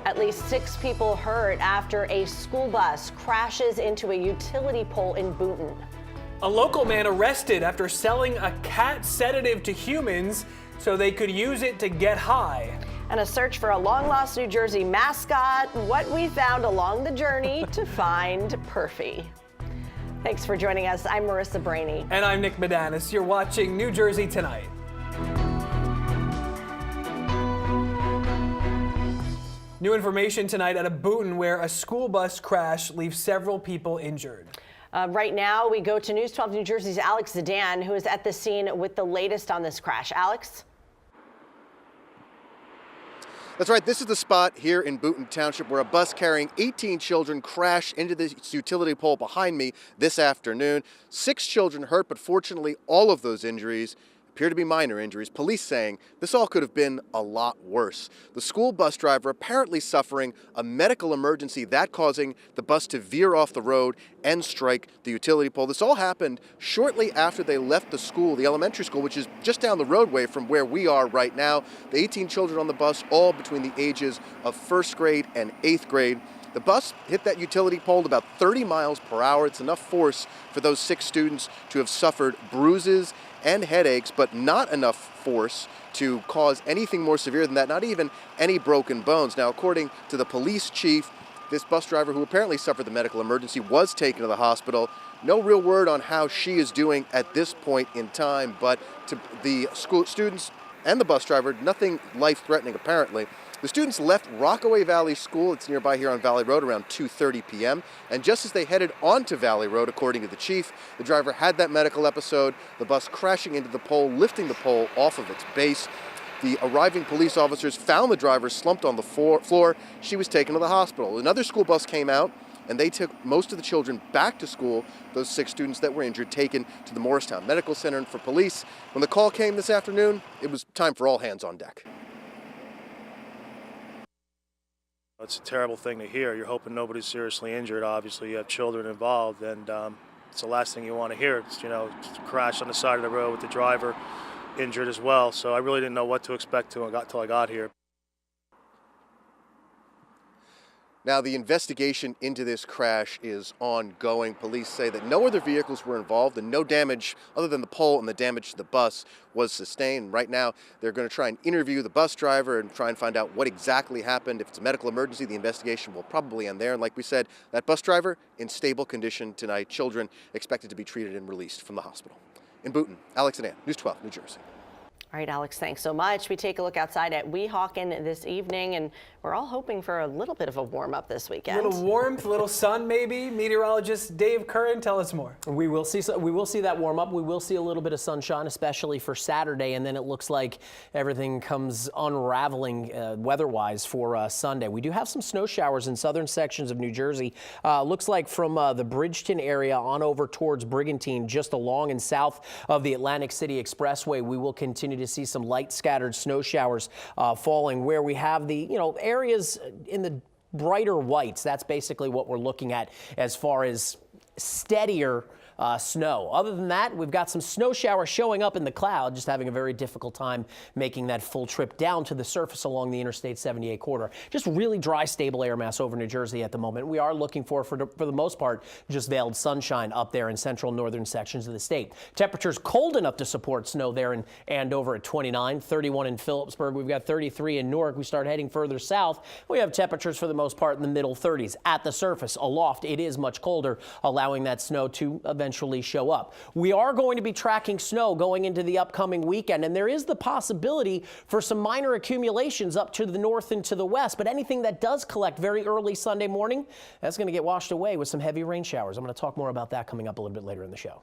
At least 6 people hurt after a school bus crashes into a utility pole in Boonton. A local man arrested after selling a cat sedative to humans so they could use it to get high. And a search for a long-lost New Jersey mascot, what we found along the journey to find Perfy. Thanks for joining us. I'm Marissa Brainey. And I'm Nick Medanis. You're watching New Jersey Tonight. New information tonight out of Boonton, where a school bus crash leaves several people injured. Right now, we go to News 12 New Jersey's Alex Zidane, who is at the scene with the latest on this crash. Alex? That's right. This is the spot here in Boonton Township where a bus carrying 18 children crashed into the utility pole behind me this afternoon. 6 children hurt, but fortunately, all of those injuries appear to be minor injuries. Police saying this all could have been a lot worse. The school bus driver apparently suffering a medical emergency, that causing the bus to veer off the road and strike the utility pole. This all happened shortly after they left the school, the elementary school, which is just down the roadway from where we are right now. The 18 children on the bus, all between the ages of 1st grade and 8th grade. The bus hit that utility pole at about 30 miles per hour. It's enough force for those 6 students to have suffered bruises and headaches, but not enough force to cause anything more severe than that, not even any broken bones. Now, according to the police chief, this bus driver, who apparently suffered the medical emergency, was taken to the hospital. No real word on how she is doing at this point in time, but to the school students and the bus driver, nothing life-threatening apparently. The students left Rockaway Valley School, it's nearby here on Valley Road, around 2:30 p.m. And just as they headed onto Valley Road, according to the chief, the driver had that medical episode, the bus crashing into the pole, lifting the pole off of its base. The arriving police officers found the driver slumped on the floor. She was taken to the hospital. Another school bus came out, and they took most of the children back to school, those 6 students that were injured, taken to the Morristown Medical Center. And for police, when the call came this afternoon, it was time for all hands on deck. It's a terrible thing to hear. You're hoping nobody's seriously injured. Obviously, you have children involved, and it's the last thing you want to hear. It's, crash on the side of the road with the driver injured as well. So I really didn't know what to expect until I got here. Now, the investigation into this crash is ongoing. Police say that no other vehicles were involved and no damage other than the pole and the damage to the bus was sustained. Right now, they're going to try and interview the bus driver and try and find out what exactly happened. If it's a medical emergency, the investigation will probably end there. And like we said, that bus driver in stable condition tonight. Children expected to be treated and released from the hospital. In Boonton, Alex Zidane, News 12, New Jersey. All right, Alex, thanks so much. We take a look outside at Weehawken this evening, and we're all hoping for a little bit of a warm-up this weekend. A little warmth, a little sun maybe. Meteorologist Dave Curran, tell us more. We will see that warm up. We will see a little bit of sunshine, especially for Saturday, and then it looks like everything comes unraveling weather-wise for Sunday. We do have some snow showers in southern sections of New Jersey. Looks like from the Bridgeton area on over towards Brigantine, just along and south of the Atlantic City Expressway, we will continue to see some light scattered snow showers falling where we have the, areas in the brighter whites. That's basically what we're looking at as far as steadier snow. Other than that, we've got some snow showers showing up in the cloud, just having a very difficult time making that full trip down to the surface along the Interstate 78 corridor. Just really dry, stable air mass over New Jersey at the moment. We are looking for the most part, just veiled sunshine up there in central northern sections of the state. Temperatures cold enough to support snow there in Andover at 29, 31 in Phillipsburg. We've got 33 in Newark. We start heading further south. We have temperatures for the most part in the middle 30s. At the surface, aloft, it is much colder, allowing that snow to eventually show up. We are going to be tracking snow going into the upcoming weekend, and there is the possibility for some minor accumulations up to the north and to the west, but anything that does collect very early Sunday morning, that's going to get washed away with some heavy rain showers. I'm going to talk more about that coming up a little bit later in the show.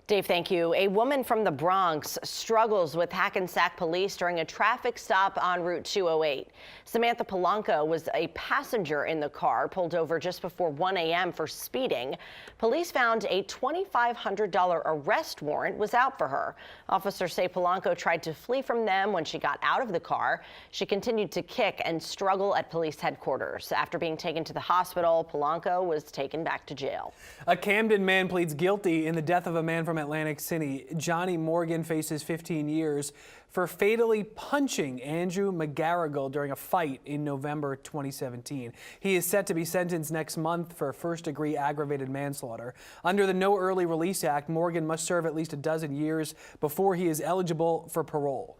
Dave, thank you. A woman from the Bronx struggles with Hackensack police during a traffic stop on Route 208. Samantha Polanco was a passenger in the car, pulled over just before 1 a.m. for speeding. Police found a $2,500 arrest warrant was out for her. Officers say Polanco tried to flee from them when she got out of the car. She continued to kick and struggle at police headquarters. After being taken to the hospital, Polanco was taken back to jail. A Camden man pleads guilty in the death of a man from Atlantic City. Johnny Morgan faces 15 years for fatally punching Andrew McGarrigle during a fight in November 2017. He is set to be sentenced next month for first-degree aggravated manslaughter. Under the No Early Release Act, Morgan must serve at least a dozen years before he is eligible for parole.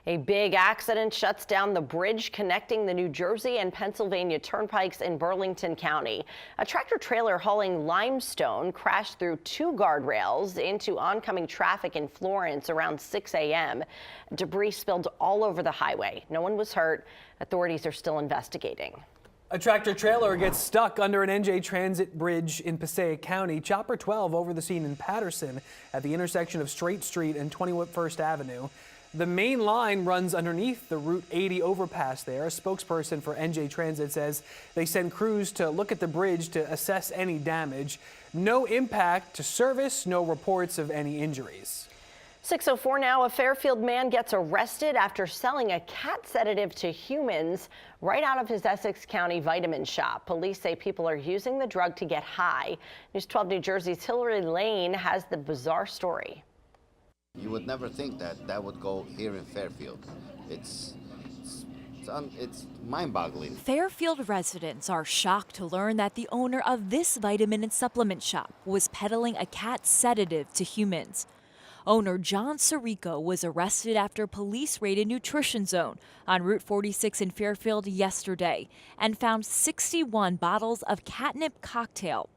A big accident shuts down the bridge connecting the New Jersey and Pennsylvania turnpikes in Burlington County. A tractor trailer hauling limestone crashed through two guardrails into oncoming traffic in Florence around 6 a.m. Debris spilled all over the highway. No one was hurt. Authorities are still investigating. A tractor trailer gets stuck under an NJ Transit bridge in Passaic County. Chopper 12 over the scene in Patterson at the intersection of Straight Street and 21st Avenue. The main line runs underneath the Route 80 overpass there. A spokesperson for NJ Transit says they send crews to look at the bridge to assess any damage. No impact to service, no reports of any injuries. 6:04 now, a Fairfield man gets arrested after selling a cat sedative to humans right out of his Essex County vitamin shop. Police say people are using the drug to get high. News 12 New Jersey's Hillary Lane has the bizarre story. You would never think that that would go here in Fairfield. It's mind-boggling. Fairfield residents are shocked to learn that the owner of this vitamin and supplement shop was peddling a cat sedative to humans. Owner John Sirico was arrested after police raided Nutrition Zone on Route 46 in Fairfield yesterday and found 61 bottles of catnip cocktail.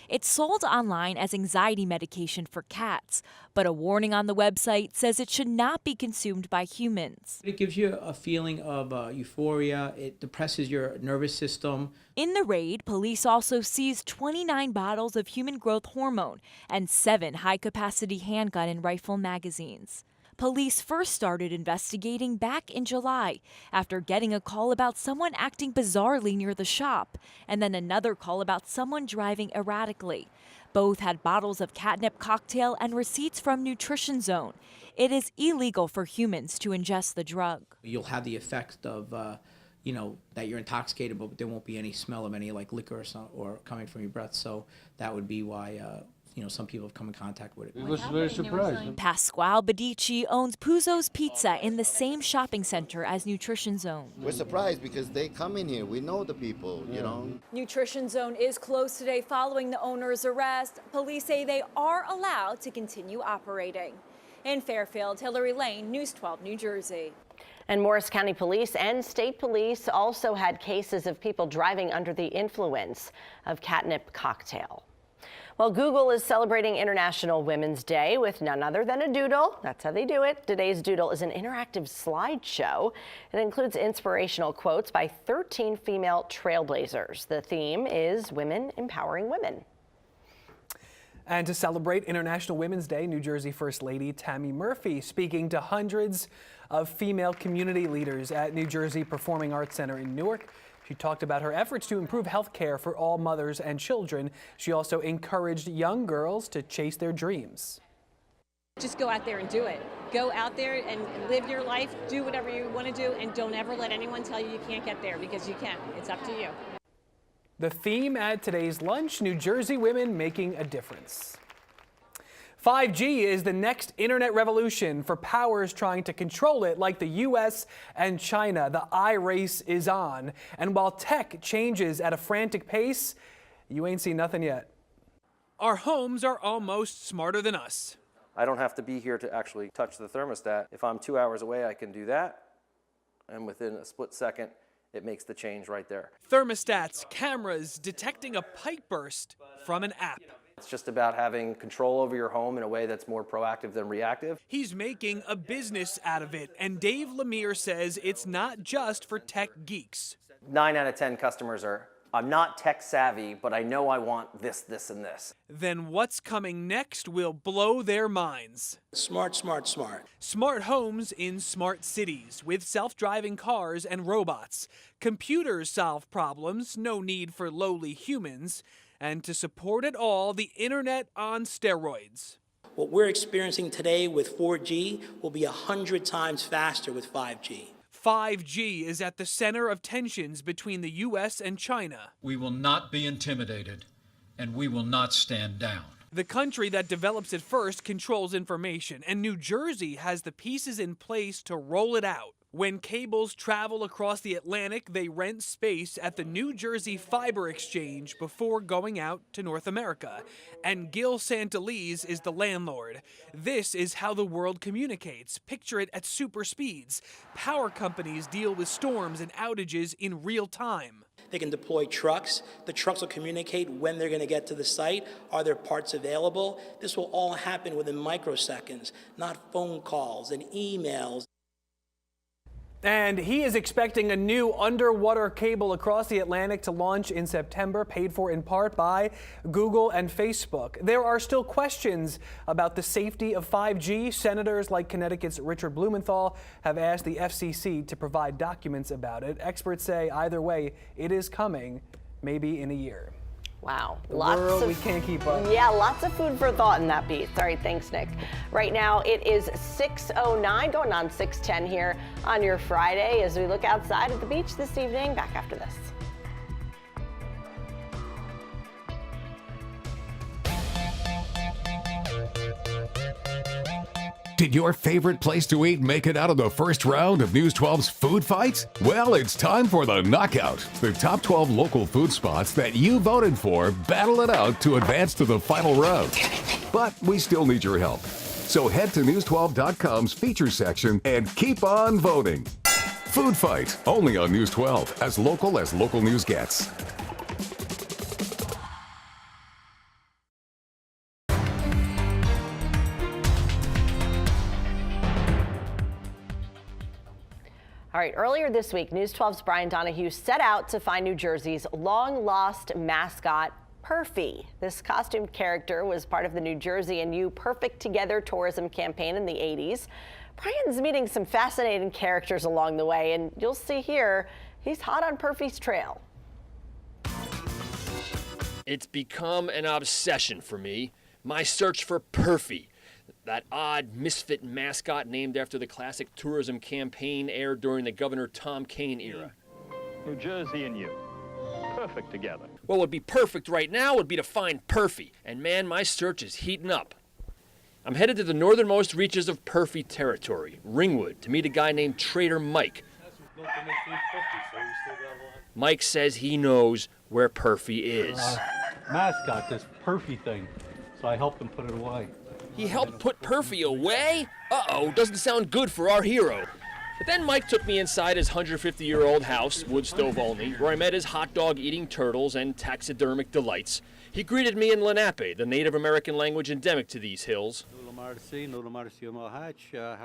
It's sold online as anxiety medication for cats, but a warning on the website says it should not be consumed by humans. It gives you a feeling of euphoria. It depresses your nervous system. In the raid, police also seized 29 bottles of human growth hormone and 7 high-capacity handgun and rifle magazines. Police first started investigating back in July after getting a call about someone acting bizarrely near the shop, and then another call about someone driving erratically. Both had bottles of catnip cocktail and receipts from Nutrition Zone. It is illegal for humans to ingest the drug. You'll have the effect of, that you're intoxicated, but there won't be any smell of any like liquor or coming from your breath. So that would be why some people have come in contact with it. It was very surprising. Pasquale Bedici owns Puzo's Pizza in the same shopping center as Nutrition Zone. We're surprised because they come in here. We know the people, you know. Nutrition Zone is closed today following the owner's arrest. Police say they are allowed to continue operating. In Fairfield, Hillary Lane, News 12 New Jersey. And Morris County Police and state police also had cases of people driving under the influence of catnip cocktail. Well, Google is celebrating International Women's Day with none other than a doodle. That's how they do it. Today's doodle is an interactive slideshow. It includes inspirational quotes by 13 female trailblazers. The theme is women empowering women. And to celebrate International Women's Day, New Jersey First Lady Tammy Murphy speaking to hundreds of female community leaders at New Jersey Performing Arts Center in Newark. She talked about her efforts to improve health care for all mothers and children. She also encouraged young girls to chase their dreams. Just go out there and do it. Go out there and live your life, do whatever you want to do, and don't ever let anyone tell you you can't get there, because you can. It's up to you. The theme at today's lunch, New Jersey women making a difference. 5G is the next internet revolution for powers trying to control it like the U.S. and China. The iRace is on. And while tech changes at a frantic pace, you ain't seen nothing yet. Our homes are almost smarter than us. I don't have to be here to actually touch the thermostat. If I'm 2 hours away, I can do that. And within a split second, it makes the change right there. Thermostats, cameras, detecting a pipe burst from an app. It's just about having control over your home in a way that's more proactive than reactive. He's making a business out of it, and Dave Lemire says it's not just for tech geeks. 9 out of 10 customers are, I'm not tech savvy, but I know I want this, this, and this. Then what's coming next will blow their minds. Smart, smart, smart. Smart homes in smart cities with self-driving cars and robots. Computers solve problems, no need for lowly humans. And to support it all, the internet on steroids. What we're experiencing today with 4G will be 100 times faster with 5G. 5G is at the center of tensions between the U.S. and China. We will not be intimidated, and we will not stand down. The country that develops it first controls information, and New Jersey has the pieces in place to roll it out. When cables travel across the Atlantic, they rent space at the New Jersey Fiber Exchange before going out to North America. And Gil Santeliz is the landlord. This is how the world communicates. Picture it at super speeds. Power companies deal with storms and outages in real time. They can deploy trucks. The trucks will communicate when they're going to get to the site. Are there parts available? This will all happen within microseconds, not phone calls and emails. And he is expecting a new underwater cable across the Atlantic to launch in September, paid for in part by Google and Facebook. There are still questions about the safety of 5G. Senators like Connecticut's Richard Blumenthal have asked the FCC to provide documents about it. Experts say either way, it is coming, maybe in a year. Wow. We can't keep up. Yeah, lots of food for thought in that piece. All right, thanks, Nick. Right now, it is 6:09, going on 6:10 here on your Friday as we look outside at the beach this evening. Back after this. Did your favorite place to eat make it out of the first round of News 12's Food Fights? Well, it's time for the Knockout. The top 12 local food spots that you voted for battle it out to advance to the final round. But we still need your help. So head to News12.com's feature section and keep on voting. Food Fight, only on News 12, as local news gets. All right, earlier this week, News 12's Brian Donahue set out to find New Jersey's long-lost mascot, Perfy. This costumed character was part of the New Jersey and You Perfect Together tourism campaign in the 80s. Brian's meeting some fascinating characters along the way, and you'll see here, he's hot on Perfy's trail. It's become an obsession for me, my search for Perfy. That odd misfit mascot named after the classic tourism campaign aired during the Governor Tom Kean era. New Jersey and You, perfect together. What would be perfect right now would be to find Perfy, and man, my search is heating up. I'm headed to the northernmost reaches of Perfy territory, Ringwood, to meet a guy named Trader Mike. Mike says he knows where Perfy is. Mascot, this Perfy thing, so I helped him put it away. He helped put Perfy away? Uh-oh, doesn't sound good for our hero. But then Mike took me inside his 150-year-old house, wood stove only, where I met his hot dog-eating turtles and taxidermic delights. He greeted me in Lenape, the Native American language endemic to these hills, How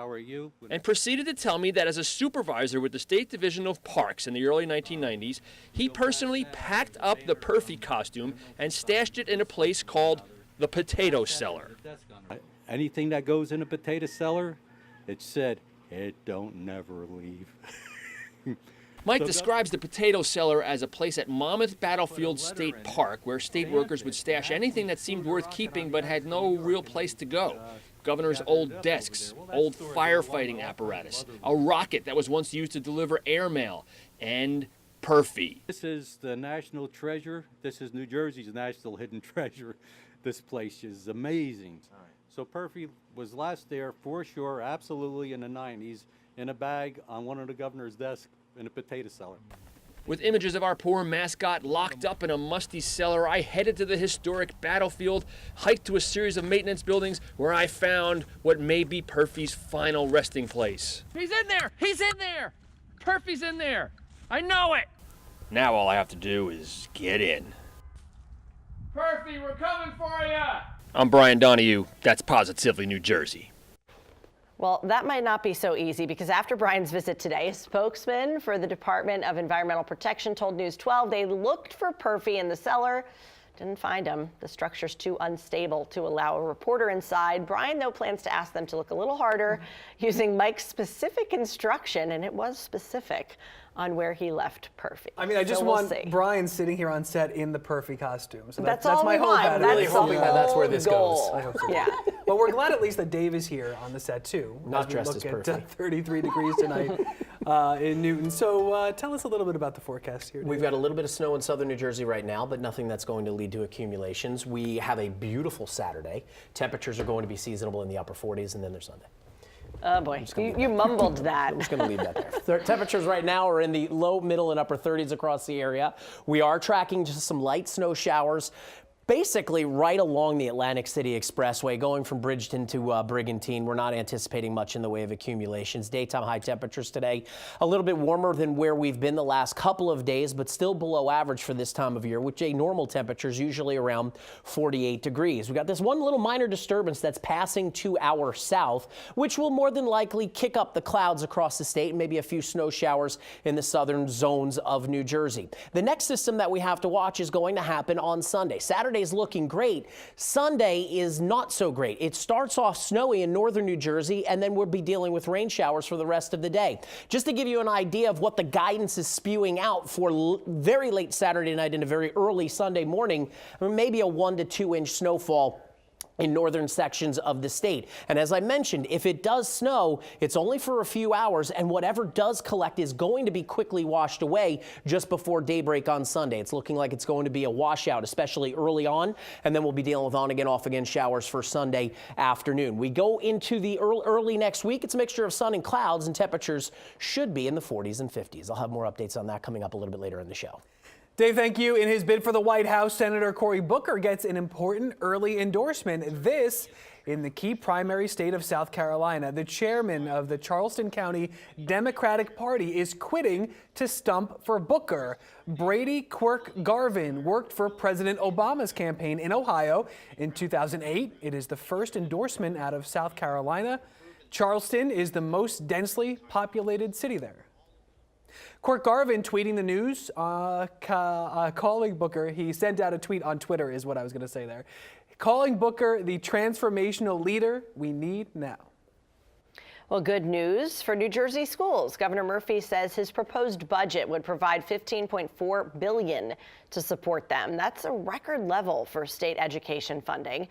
are you? and proceeded to tell me that as a supervisor with the State Division of Parks in the early 1990s, he personally packed up the Perfy costume and stashed it in a place called the Potato Cellar. Anything that goes in a potato cellar, it's said, it don't never leave. Mike describes the Potato Cellar as a place at Monmouth Battlefield State Park where state workers would stash anything that seemed worth keeping but had no real place to go. Governor's old desks, old firefighting apparatus, a rocket that was once used to deliver airmail, and Perfy. This is the national treasure. This is New Jersey's national hidden treasure. This place is amazing. So Perfy was last there for sure, absolutely in the 90s, in a bag on one of the governor's desks in a potato cellar. With images of our poor mascot locked up in a musty cellar, I headed to the historic battlefield, hiked to a series of maintenance buildings where I found what may be Perfy's final resting place. He's in there! He's in there! Perfy's in there! I know it! Now all I have to do is get in. Perfy, we're coming for ya! I'm Brian Donahue. That's Positively New Jersey. Well, that might not be so easy because after Brian's visit today, a spokesman for the Department of Environmental Protection told News 12 they looked for Perfy in the cellar, didn't find him. The structure's too unstable to allow a reporter inside. Brian, though, plans to ask them to look a little harder using Mike's specific instruction, and it was specific, on where he left Perfy. I mean, I just so want we'll Brian sitting here on set in the Perfy costume. So that's all my hope. want. I'm That's really hoping that that's where this goal. goes. I hope so. Yeah. But we're glad at least that Dave is here on the set too. Not dressed as Perfy. Perfy. 33 degrees tonight. in Newton. So tell us a little bit about the forecast here. We've got a little bit of snow in southern New Jersey right now, but nothing that's going to lead to accumulations. We have a beautiful Saturday. Temperatures are going to be seasonable in the upper 40s, and then there's Sunday. Oh boy, you mumbled that. I'm just going to leave that there. Temperatures right now are in the low, middle, and upper 30s across the area. We are tracking just some light snow showers, basically right along the Atlantic City Expressway, going from Bridgeton to Brigantine. We're not anticipating much in the way of accumulations. Daytime high temperatures today, a little bit warmer than where we've been the last couple of days, but still below average for this time of year, which a normal temperature is usually around 48 degrees. We've got this one little minor disturbance that's passing to our south, which will more than likely kick up the clouds across the state and maybe a few snow showers in the southern zones of New Jersey. The next system that we have to watch is going to happen on Sunday. Saturday is looking great. Sunday is not so great. It starts off snowy in northern New Jersey, and then we'll be dealing with rain showers for the rest of the day. Just to give you an idea of what the guidance is spewing out for very late Saturday night into very early Sunday morning, maybe a 1 to 2 inch snowfall in northern sections of the state. And as I mentioned, if it does snow, it's only for a few hours, and whatever does collect is going to be quickly washed away just before daybreak on Sunday. It's looking like it's going to be a washout, especially early on, and then we'll be dealing with on again, off again showers for Sunday afternoon. We go into the early next week. It's a mixture of sun and clouds, and temperatures should be in the 40s and 50s. I'll have more updates on that coming up a little bit later in the show. Dave, thank you. In his bid for the White House, Senator Cory Booker gets an important early endorsement. This in the key primary state of South Carolina. The chairman of the Charleston County Democratic Party is quitting to stump for Booker. Brady Quirk Garvin worked for President Obama's campaign in Ohio in 2008. It is the first endorsement out of South Carolina. Charleston is the most densely populated city there. Quirk Garvin tweeting the news, calling Booker. He sent out a tweet on Twitter is what I was going to say there. Calling Booker the transformational leader we need now. Well, good news for New Jersey schools. Governor Murphy says his proposed budget would provide $15.4 billion to support them. That's a record level for state education funding.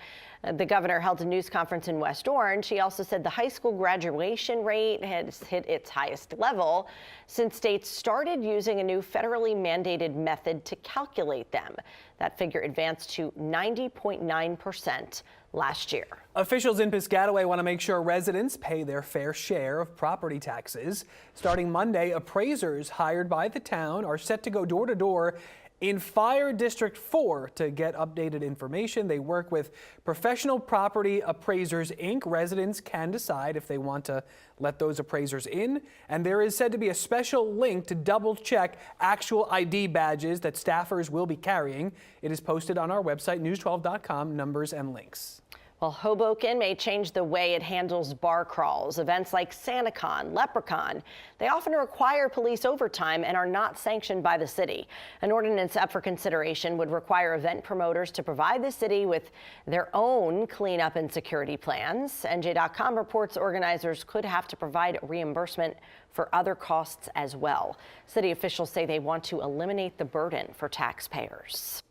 The governor held a news conference in West Orange. He also said the high school graduation rate has hit its highest level since states started using a new federally mandated method to calculate them. That figure advanced to 90.9% last year. Officials in Piscataway want to make sure residents pay their fair share of property taxes. Starting Monday, appraisers hired by the town are set to go door to door in Fire District 4 to get updated information. They work with Professional Property Appraisers, Inc. Residents can decide if they want to let those appraisers in, and there is said to be a special link to double check actual ID badges that staffers will be carrying. It is posted on our website, news12.com, numbers and links. Well, Hoboken may change the way it handles bar crawls. Events like SantaCon, Leprechaun, they often require police overtime and are not sanctioned by the city. An ordinance up for consideration would require event promoters to provide the city with their own cleanup and security plans. NJ.com reports organizers could have to provide reimbursement for other costs as well. City officials say they want to eliminate the burden for taxpayers.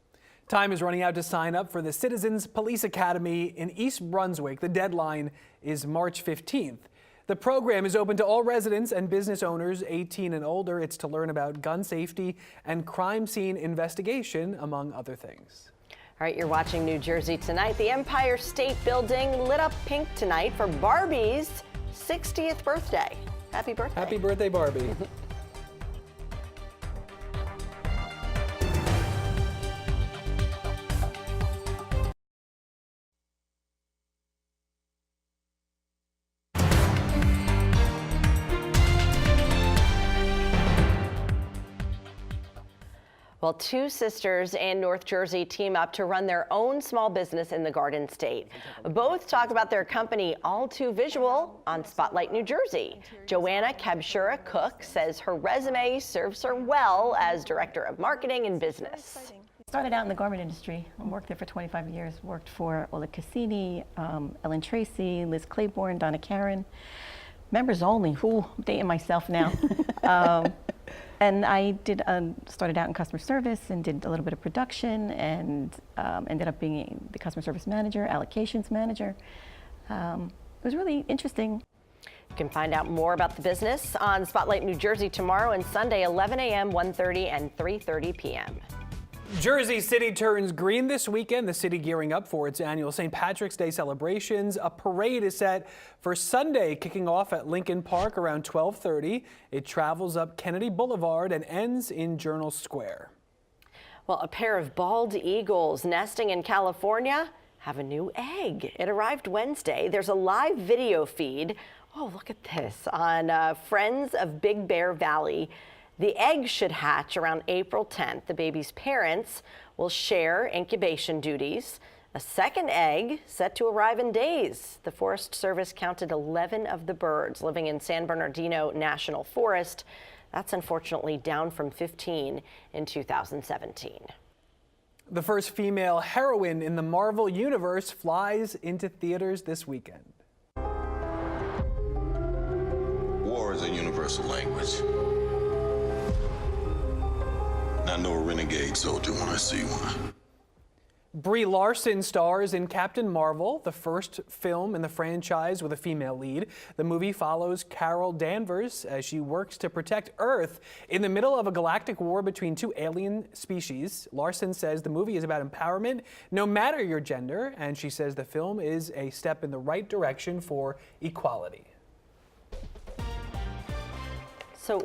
Time is running out to sign up for the Citizens Police Academy in East Brunswick. The deadline is March 15th. The program is open to all residents and business owners 18 and older. It's to learn about gun safety and crime scene investigation, among other things. All right, you're watching New Jersey Tonight. The Empire State Building lit up pink tonight for Barbie's 60th birthday. Happy birthday. Happy birthday, Barbie. Well, two sisters in North Jersey team up to run their own small business in the Garden State. Both talk about their company, All Too Visual, on Spotlight New Jersey. Joanna Kabshura Cook says her resume serves her well as Director of Marketing and Business. Started out in the garment industry. I worked there for 25 years. Worked for Ola Cassini, Ellen Tracy, Liz Claiborne, Donna Karen. Members only. Ooh, I'm dating myself now. And I started out in customer service and did a little bit of production and ended up being the customer service manager, allocations manager. It was really interesting. can find out more about the business on Spotlight New Jersey tomorrow and Sunday, 11 a.m., 1:30, and 3:30 p.m. Jersey City turns green this weekend. The city gearing up for its annual St. Patrick's Day celebrations. A parade is set for Sunday, kicking off at Lincoln Park around 12:30. It travels up Kennedy Boulevard and ends in Journal Square. Well, a pair of bald eagles nesting in California have a new egg. It arrived Wednesday. There's a live video feed. Oh, look at this on Friends of Big Bear Valley. The egg should hatch around April 10th. The baby's parents will share incubation duties. A second egg set to arrive in days. The Forest Service counted 11 of the birds living in San Bernardino National Forest. That's unfortunately down from 15 in 2017. The first female heroine in the Marvel Universe flies into theaters this weekend. War is a universal language. I know a renegade soldier when I see one. Brie Larson stars in Captain Marvel, the first film in the franchise with a female lead. The movie follows Carol Danvers as she works to protect Earth in the middle of a galactic war between two alien species. Larson says the movie is about empowerment, no matter your gender, and she says the film is a step in the right direction for equality. So